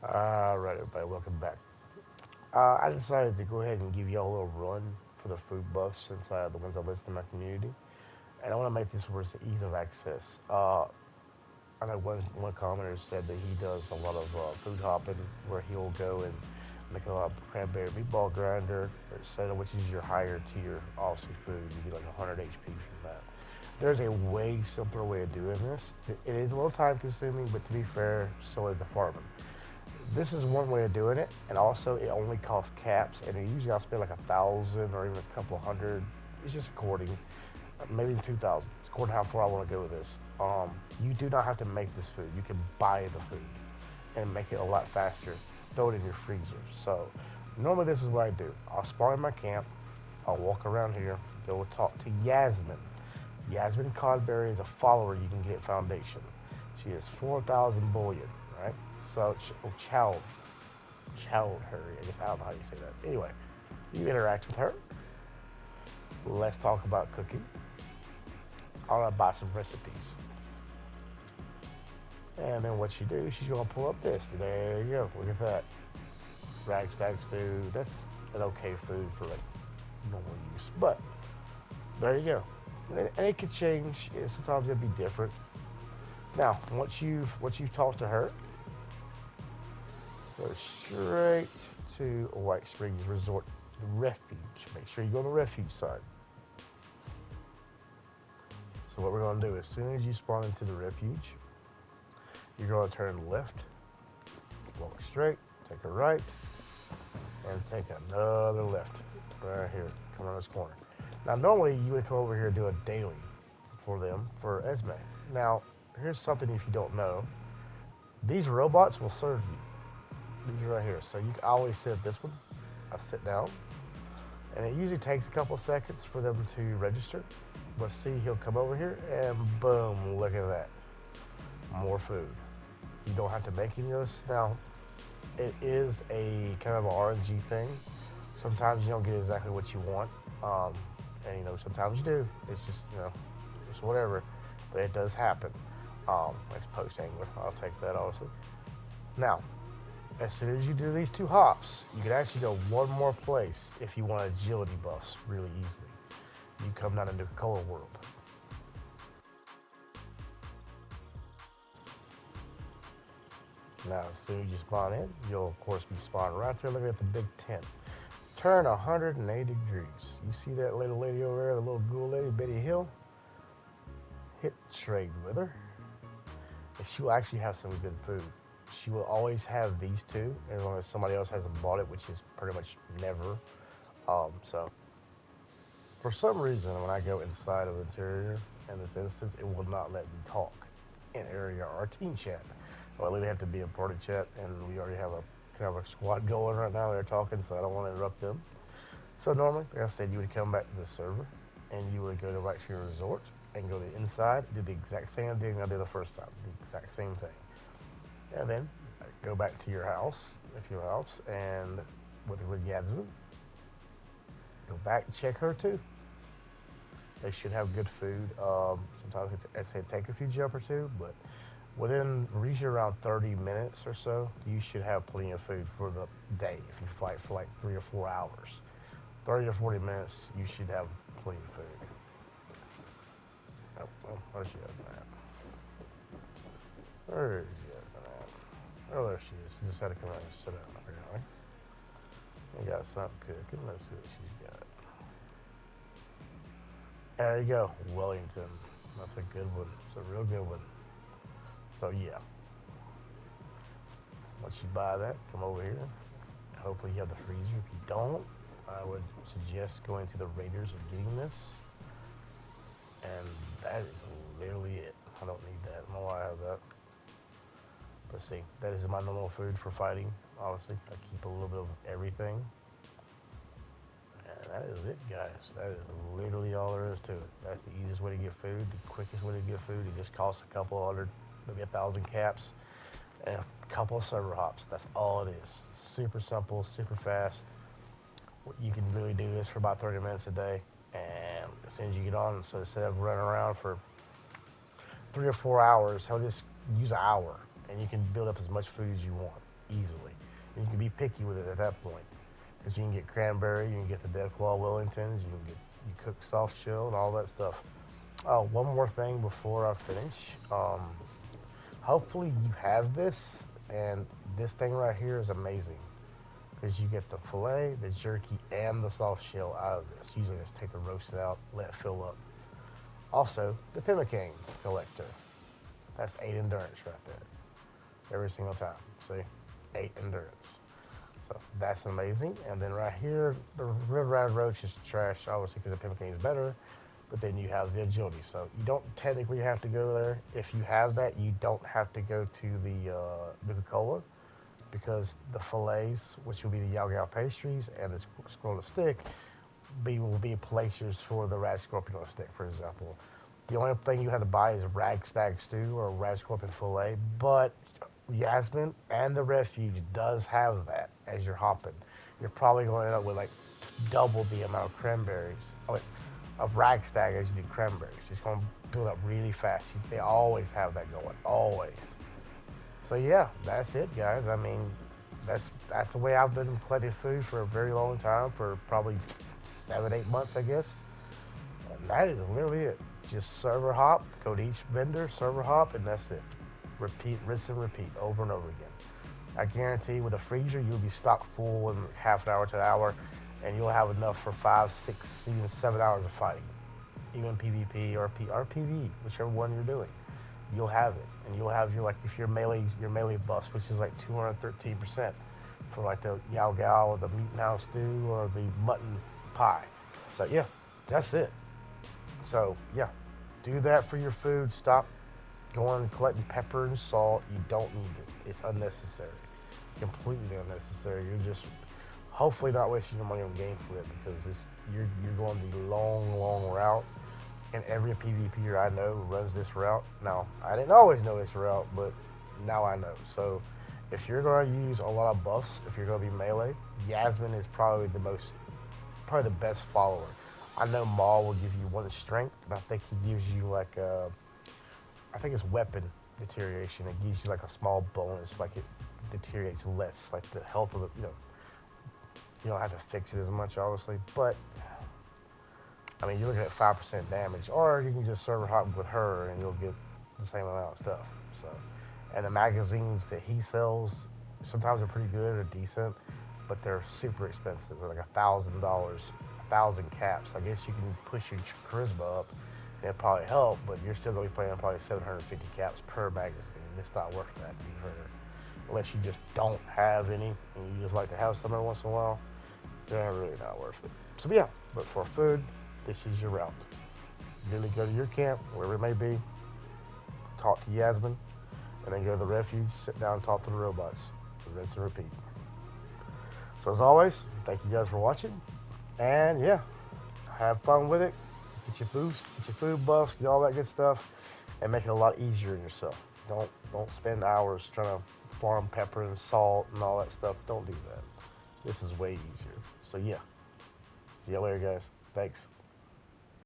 Alright, everybody, welcome back. I decided to go ahead and give y'all a little run for the food buffs since the ones I list in my community. And I want to make this where it's ease of access. I know one commenter said that he does a lot of food hopping where he'll go and make a cranberry meatball grinder, etc., which is your higher tier, obviously, food. You get like 100 HP from that. There's a way simpler way of doing this. It is a little time consuming, but to be fair, so is the farming. This is one way of doing it, and also it only costs caps, and usually I'll spend like 1,000 or even a couple hundred. It's just according, maybe 2,000. It's according to how far I want to go with this. You do not have to make this food. You can buy the food and make it a lot faster. Throw it in your freezer. So normally this is what I do. I'll spawn in my camp. I'll walk around here. Go talk to Yasmin. Yasmin Codberry is a follower you can get at Foundation. She is 4,000 bullion, right? So, child, her. I guess I don't know how you say that. Anyway, you interact with her. Let's talk about cooking. I want to buy some recipes. And then what she do, she's going to pull up this. There you go. Look at that. Rag stack stew. That's an okay food for like normal use. But there you go. And it could change. Sometimes it'd be different. Now, once you've talked to her, go straight to White Springs Resort Refuge. Make sure you go on the Refuge side. So what we're going to do, as soon as you spawn into the Refuge, you're going to turn left, walk straight, take a right, and take another left. Right here, come around this corner. Now, normally you would come over here and do a daily for them, for Esme. Now, here's something if you don't know. These robots will serve you. These are right here. So you can always sit this one. I sit down, and it usually takes a couple seconds for them to register. But see, he'll come over here, and boom, look at that. More food. You don't have to make any of this. Now, it is a kind of an RNG thing. Sometimes you don't get exactly what you want. And sometimes you do. It's just, it's whatever. But it does happen. It's post angler. I'll take that, obviously. Now, as soon as you do these two hops, you can actually go one more place if you want agility buffs really easily. You come down into Color World. Now, as soon as you spawn in, you'll of course be spawning right there looking at the big tent. Turn 180 degrees. You see that little lady over there, the little ghoul lady, Betty Hill? Hit trade with her. And she will actually have some good food. She will always have these two, as long as somebody else hasn't bought it, which is pretty much never. So, for some reason, when I go inside of Interior, in this instance, it will not let me talk in area or team chat. Well, they have to be a party chat, and we already have a kind of a squad going right now. They're talking, so I don't want to interrupt them. So normally, like I said, you would come back to the server, and you would go to right to your resort, and go to inside, do the exact same thing I did the first time, the exact same thing. And then go back to your house, if your house, and with Yasmin, go back and check her too. They should have good food. Sometimes I say take a few jump or two, but within usually around 30 minutes or so, you should have plenty of food for the day. If you fight for like 3 or 4 hours, 30 to 40 minutes, you should have plenty of food. Oh, well, where's she at? Where is she at? Oh, there she is. She just had to come out and sit down, apparently. We got something cooking. Let's see what she's got. There you go, Wellington. That's a good one. It's a real good one. So yeah, once you buy that, come over here. Hopefully you have the freezer. If you don't, I would suggest going to the Raiders and getting this. And that is literally it. I don't need that. I don't know why I have that. Let's see. That is my normal food for fighting. Obviously, I keep a little bit of everything. And that is it, guys. That is literally all there is to it. That's the easiest way to get food, the quickest way to get food. It just costs a couple hundred, maybe 1,000 caps, and a couple of server hops. That's all it is. Super simple, super fast. You can really do this for about 30 minutes a day. And as soon as you get on, so instead of running around for 3 or 4 hours, hell, just use an hour, and you can build up as much food as you want easily. And you can be picky with it at that point. Because you can get cranberry, you can get the dead claw Wellingtons, you cook soft shell and all that stuff. Oh, one more thing before I finish. Hopefully you have this, and this thing right here is amazing because you get the fillet, the jerky, and the soft shell out of this. Usually just take the roast out, let it fill up. Also, the pemmican collector. That's 8 endurance right there. Every single time. See? 8 endurance. So that's amazing. And then right here, the red red roach is trash, obviously, because the pemmican is better. But then you have the agility. So you don't technically have to go there. If you have that, you don't have to go to the Nuka-Cola because the fillets, which will be the Yao Yao pastries and the scroll of stick, will be places for the rat scorpion on a stick, for example. The only thing you have to buy is rag stag stew or rat scorpion fillet, but Yasmin and the Refuge does have that as you're hopping. You're probably going to end up with like double the amount of cranberries, of rag stag as you do cranberries. It's going to build up really fast. They always have that going, always. So yeah, that's it, guys. I mean, that's the way I've been collecting food for a very long time, for probably 7, 8 months, I guess. And that is literally it. Just server hop, go to each vendor, server hop, and that's it. Repeat, rinse and repeat over and over again. I guarantee with a freezer, you'll be stocked full in half an hour to an hour, and you'll have enough for 5, 6, even 7 hours of fighting. Even PvP or PvE, whichever one you're doing. You'll have it. And you'll have if your melee buffs, which is like 213% for like the Yao Gao or the meat and house stew or the mutton pie. So yeah, that's it. So yeah, do that for your food. Stop going and collecting pepper and salt. You don't need it. It's unnecessary. Completely unnecessary. You're just hopefully not wasting your money on game for it because you're going the long route. And every PvPer I know runs this route. Now, I didn't always know this route, but now I know. So if you're going to use a lot of buffs, if you're going to be melee, Yasmin is probably the best follower. I know Maul will give you 1 strength, and I think he gives you I think it's weapon deterioration. It gives you like a small bonus, like it deteriorates less, like the health of you don't have to fix it as much, obviously, but I mean, you're looking at 5% damage, or you can just server hop with her and you'll get the same amount of stuff. So, and the magazines that he sells, sometimes are pretty good or decent, but they're super expensive. They're like $1,000, 1,000 caps. I guess you can push your charisma up, and it'll probably help, but you're still gonna be playing probably 750 caps per magazine. It's not worth that to be fair. Unless you just don't have any and you just like to have some every once in a while, they're really not worth it. So yeah, but for food, this is your route. Really go to your camp, wherever it may be, talk to Yasmin, and then go to the refuge, sit down and talk to the robots. Rinse and repeat. So as always, thank you guys for watching. And yeah, have fun with it. Get your food buffs, get all that good stuff, and make it a lot easier on yourself. Don't spend hours trying to farm pepper and salt and all that stuff. Don't do that. This is way easier. So yeah. See you later, guys. Thanks.